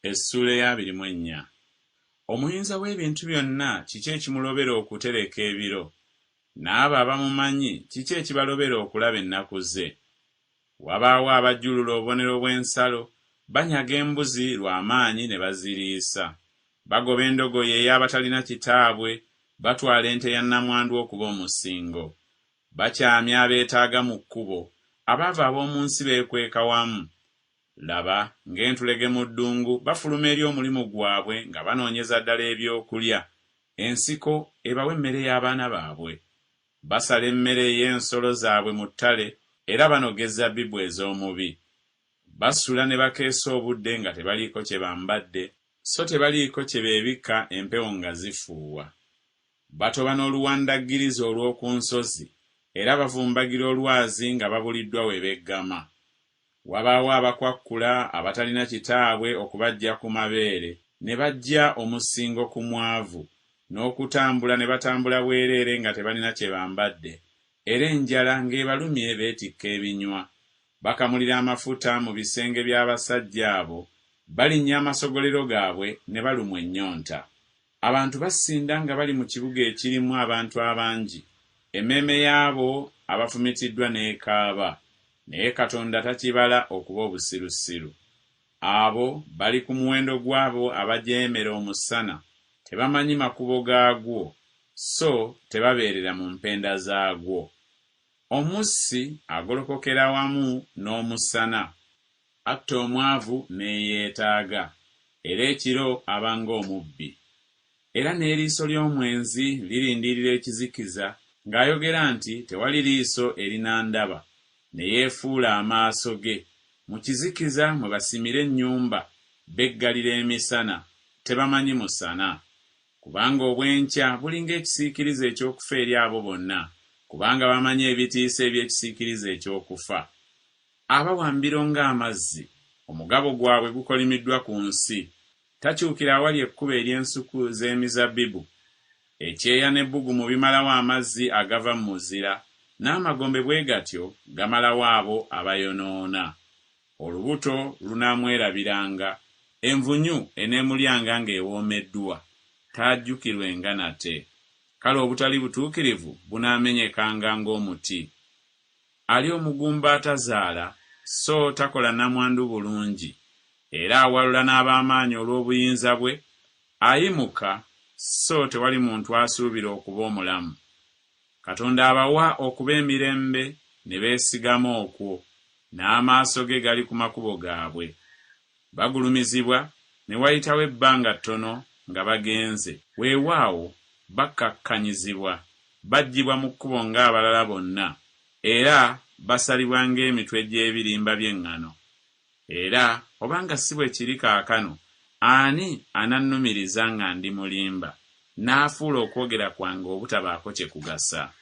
Essuula ya 24. Omuyinza w'ebintu byonna kiki ekimulobera okutereka ebiro? N'abo abamumanyi kiki ekibalobera okulaba ennaku ze? Wabaawo abajjulula obubonero bw'ensalo, banyaga embuzi lw'amaanyi ne baziriisa. Bagoba endogoyi ey'abatalina kitaabwe, batwala ente ya nnamwandu okuba omusingo. Bakyamya abeetaaga mu kkubo, abaava ab'omu nsi beekweka wamu. Laba ng'entulege mu ddungu bafuluma eri omulimu gwabwe nga banoonyeza ddala ebyokulya. Ensiko ebawa emmere y'abaana baabwe. Basala emmere ey'ensolo zaabwe mu ttale era banogeza zabbibu ez'omubi. Basula ne bakeesa obudde nga tebaliiko kye bambadde, so tebaliiko kye beebikka empewo nga zifuuwa. Batoba n'oluwandaggirizi olw'oku nsozi era bavumbagira olwazi nga babuliddwa we beggama. Wabaawo abakwakkula abatalina kitaabwe okubaggya ku mabeere, ne bajja omusingo ku mwavu, n'okutambula ne batambula bwereere nga tebalina kye bambadde, era enjala ng'ebalumye beetikka ebinywa. Bakamulira amafuta mu bisenge by'abasajja abo, balinnya amasogolero gaabwe ne balumwa ennyonta. Abantu basinda nga bali mu kibuga ekirimu abantu abangi, emmeeme y'abo abafumitiddwa n'ekaaba. Naye Katonda takibala okuba obusirusiru. Abo bali ku muwendo gw'abo abajeemera omusana, tebamanyi makubo gaagwo, so tebabeerera mu mpenda zaagwo. Omussi agolokokera wamu n'omusana, atta omwavu n'eyeetaaga, era ekiro aba ng'omubbi. Era n'eriiso ly'omwenzi lirindirira ekizikiza, ng'ayogera nti tewali liiso erinandaba, ne yeefuula amaaso ge. Mu kizikiza mwe basimira ennyumba, beggalira emisana, tebamanyi musana. Kubanga obwenkya buli ng'ekisiikirize eky'okufa eri abo bonna, kubanga bamanyi ebitiisa eby'ekisiikirize eky'okufa. Abawambiro ng'amazzi, omugabo gwabwe gukolimiddwa ku nsi. Takyukira awali ekkubo ery'ensuku z'emizabbibu. Ekyeya n'ebbugumu bimalawo amazzi agava mu muzira, n'amagombe bwe gatyo gamalawo abo abayonoona. Olubuto lunaamwerabiranga, envunyu eneemulyanga ng'ewoomeddwa, taajjukirwenga nate. Kale obutali butuukirivu bunaamenyekanga ng'omuti. Ali omugumba atazaala, so takola nnamwandu bulungi, era awalula n'ab'amaanyi olw'obuyinza bwe, ayimuka, so tewali muntu asuubira okuba omulamu. Katonda abawa okuba emirembe ne beesigama okwo, n'amaaso ge gali ku makubo gaabwe. Bagulumizibwa ne wayitawo ebbanga ttono nga bagenze, weewaawo bakkakkanyizibwa, baggyibwa mu kkubo ng'abalala bonna, era basalibwa ng'emitwe gy'ebirimba by'eŋŋano. Era obanga si bwe kiri kaakano, ani anannumiriza nga ndi mulimba, n'afuula okwogera kwange obutabaako kye kugasa?